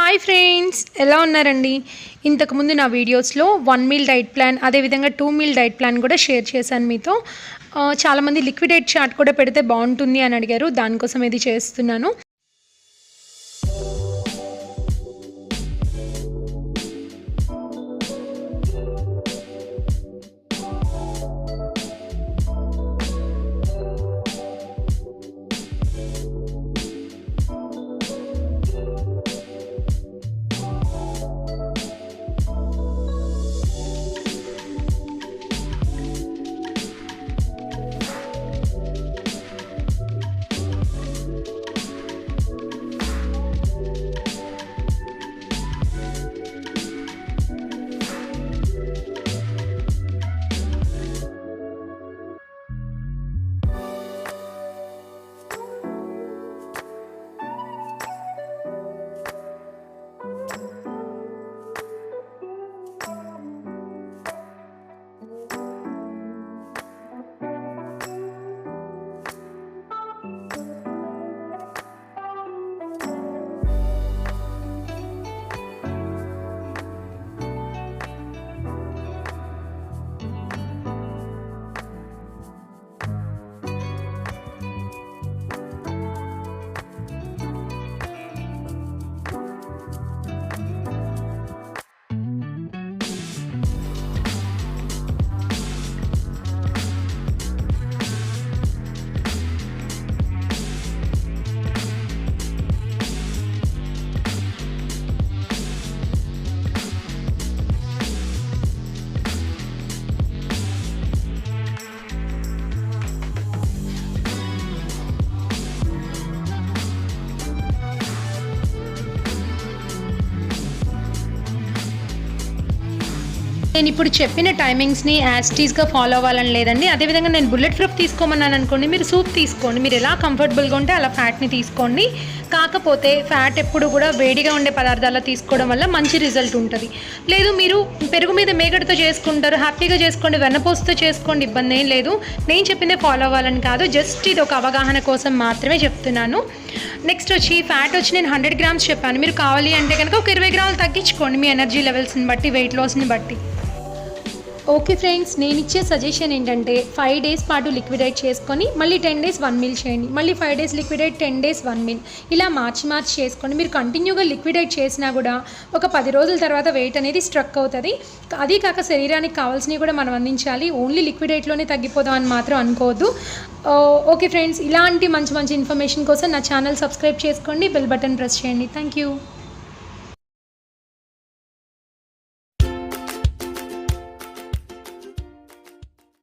Hi friends, ఎలా ఉన్నారండి? ఇంతకుముందు నా వీడియోస్లో 1 మీల్ డైట్ ప్లాన్, అదేవిధంగా 2 మీల్ డైట్ ప్లాన్ కూడా షేర్ చేశాను మీతో. చాలామంది లిక్విడేట్ చార్ట్ కూడా పెడితే బాగుంటుంది అని అడిగారు. దానికోసం ఇది చేస్తున్నాను. నేను ఇప్పుడు చెప్పిన టైమింగ్స్ని యాస్టీస్గా ఫాలో అవ్వాలని లేదండి. అదేవిధంగా నేను బుల్లెట్ ప్రూఫ్ తీసుకోమన్నాను అనుకోండి, మీరు సూప్ తీసుకోండి. మీరు ఎలా కంఫర్టబుల్గా ఉంటే అలా ఫ్యాట్ని తీసుకోండి. కాకపోతే ఫ్యాట్ ఎప్పుడు కూడా వేడిగా ఉండే పదార్థాలు తీసుకోవడం వల్ల మంచి రిజల్ట్ ఉంటుంది. లేదు మీరు పెరుగు మీద మేగడతో చేసుకుంటారు, హ్యాపీగా చేసుకోండి, వెన్నపోసుతో చేసుకోండి, ఇబ్బంది ఏం లేదు. నేను చెప్పిందే ఫాలో అవ్వాలని కాదు, జస్ట్ ఇది ఒక అవగాహన కోసం మాత్రమే చెప్తున్నాను. నెక్స్ట్ వచ్చి ఫ్యాట్ వచ్చి నేను 100 గ్రామ్స్ చెప్పాను. మీరు కావాలి అంటే కనుక ఒక 20 గ్రాములు తగ్గించుకోండి, మీ ఎనర్జీ లెవెల్స్ని బట్టి, వెయిట్ లాస్ని బట్టి. ఓకే ఫ్రెండ్స్, నేను ఇచ్చే సజెషన్ ఏంటంటే 5 డేస్ పాటు లిక్విడేట్ చేసుకొని మళ్ళీ 10 డేస్ 1 మీల్ చేయండి. మళ్ళీ 5 డేస్ లిక్విడేట్, 10 డేస్ 1 మీల్, ఇలా మార్చి చేసుకోండి. మీరు కంటిన్యూగా లిక్విడేట్ చేసినా కూడా ఒక 10 రోజుల తర్వాత వెయిట్ అనేది స్ట్రక్ అవుతుంది. అది కాక శరీరానికి కావాల్సినవి కూడా మనం అందించాలి. ఓన్లీ లిక్విడేట్లోనే తగ్గిపోదాం అని మాత్రం అనుకోవద్దు. ఓకే ఫ్రెండ్స్, ఇలాంటి మంచి ఇన్ఫర్మేషన్ కోసం నా ఛానల్ సబ్స్క్రైబ్ చేసుకోండి, బెల్ బటన్ ప్రెస్ చేయండి. Thank you.